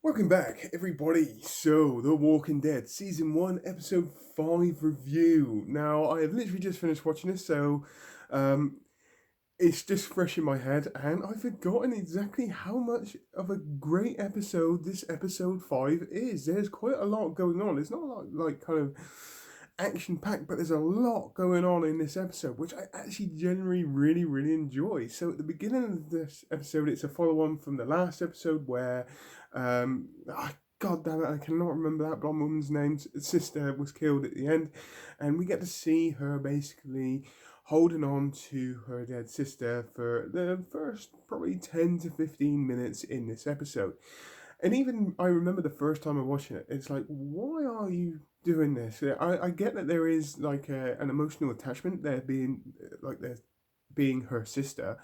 Welcome back, everybody. So, The Walking Dead, Season 1, Episode 5 review. Now, I have literally just finished watching this, so um, it's just fresh in my head, and I've forgotten exactly how much of a great episode this Episode 5 is. There's quite a lot going on. It's not a lot, like, kind of action packed, but there's a lot going on in this episode, which I actually generally really enjoy. So at the beginning of this episode, it's a follow on from the last episode where, God damn it, I cannot remember that blonde woman's name. Sister was killed at the end, and we get to see her basically holding on to her dead sister for the first probably 10 to 15 minutes in this episode. And even I remember the first time I watching it, it's like, why are you doing this? I get that there is like an emotional attachment there being like there being her sister,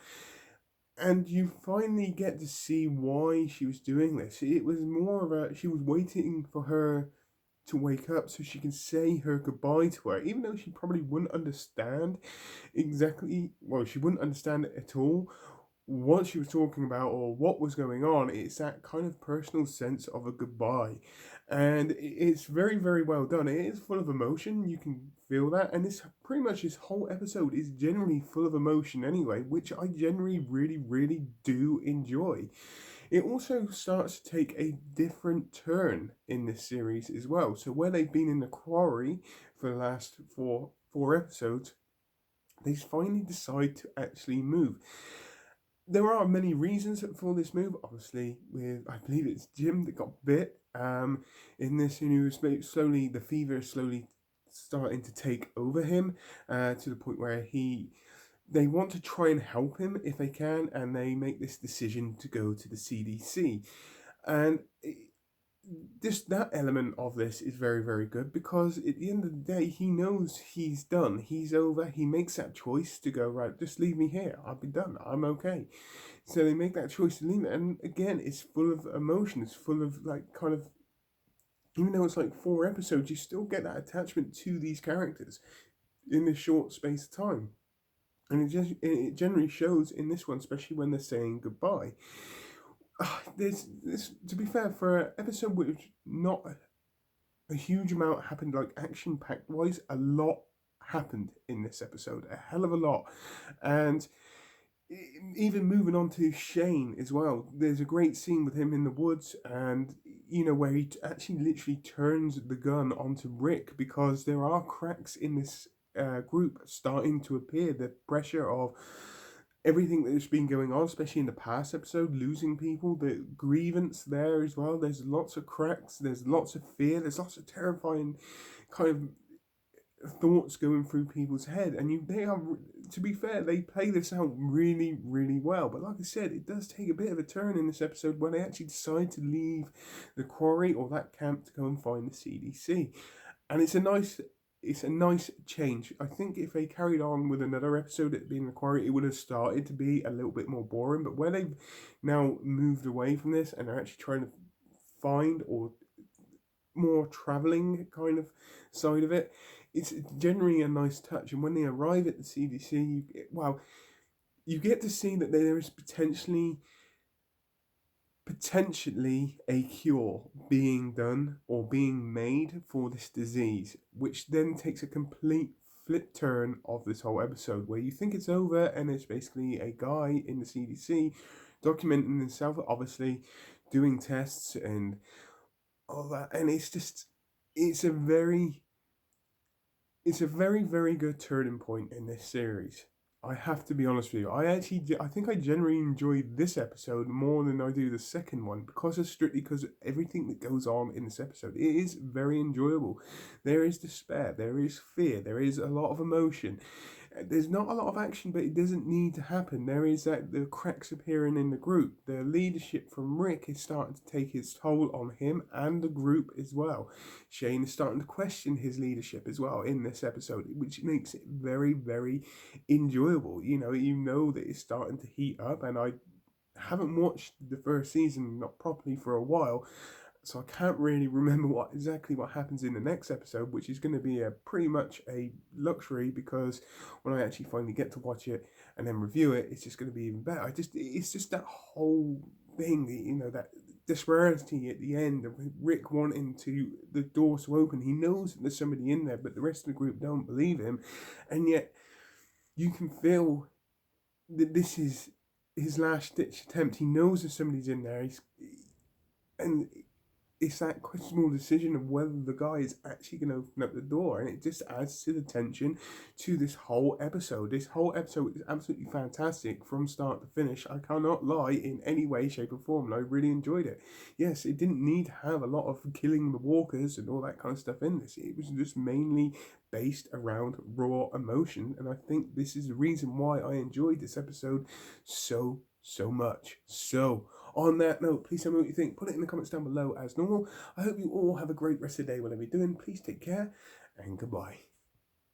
and you finally get to see why she was doing this. It was more of a she was waiting for her to wake up so she can say her goodbye to her, even though she probably wouldn't understand exactly. Well, she wouldn't understand it at all what she was talking about or what was going on. It's that kind of personal sense of a goodbye, and it's very well done. It is full of emotion, you can feel that, and this pretty much this whole episode is generally full of emotion anyway, which I generally really do enjoy. It also starts to take a different turn in this series as well. So where they've been in the quarry for the last four episodes, they finally decide to actually move. There are many reasons for this move. Obviously, with I believe it's Jim that got bit. In this, slowly the fever is slowly starting to take over him, to the point where they want to try and help him if they can, and they make this decision to go to the CDC. And this that element of this is very good, because at the end of the day he knows he's done, he's over. He makes that choice to go, right, just leave me here, I'll be done, I'm okay. So they make that choice to leave it, and again, it's full of emotion. It's full of like kind of, even though it's like 4 episodes, you still get that attachment to these characters in this short space of time. And it generally shows in this one, especially when they're saying goodbye. There's this, to be fair, for an episode which not a huge amount happened, like action packed wise, a lot happened in this episode, a hell of a lot. And even moving on to Shane as well, there's a great scene with him in the woods, and where he actually literally turns the gun onto Rick, because there are cracks in this group starting to appear. The pressure of everything that's been going on, especially in the past episode, losing people, the grievance there as well. There's lots of cracks, there's lots of fear, there's lots of terrifying kind of thoughts going through people's head, and they are, to be fair, they play this out really well. But like I said, it does take a bit of a turn in this episode when they actually decide to leave the quarry or that camp to go and find the CDC, and it's a nice change. I think if they carried on with another episode at being the quarry, it would have started to be a little bit more boring. But where they've now moved away from this and are actually trying to find, or more traveling kind of side of it, it's generally a nice touch. And when they arrive at the CDC, you get to see that there is potentially a cure being done or being made for this disease, which then takes a complete flip turn of this whole episode, where you think it's over and it's basically a guy in the CDC documenting himself, obviously doing tests and all that. And it's a very it's a very good turning point in this series. I have to be honest with you. I think I generally enjoyed this episode more than I do the second one, because of strictly because of everything that goes on in this episode. It is very enjoyable. There is despair, there is fear, there is a lot of emotion. There's not a lot of action, but it doesn't need to happen. There is that the cracks appearing in the group. The leadership from Rick is starting to take its toll on him and the group as well. Shane is starting to question his leadership as well in this episode, which makes it very enjoyable. You know that it's starting to heat up, and I haven't watched the first season not properly for a while, so I can't really remember what happens in the next episode, which is going to be a pretty much a luxury, because when I actually finally get to watch it and then review it, it's just going to be even better. It's just that whole thing, that disparity at the end of Rick wanting the doors to open. He knows that there's somebody in there, but the rest of the group don't believe him, and yet you can feel that this is his last ditch attempt. He knows that somebody's in there. And it's that questionable decision of whether the guy is actually going to open up the door, and it just adds to the tension to this whole episode. This whole episode is absolutely fantastic from start to finish. I cannot lie in any way, shape, or form, and I really enjoyed it. Yes, it didn't need to have a lot of killing the walkers and all that kind of stuff in this. It was just mainly based around raw emotion, and I think this is the reason why I enjoyed this episode so much. So, on that note, please tell me what you think. Put it in the comments down below as normal. I hope you all have a great rest of the day, whatever you're doing. Please take care and goodbye.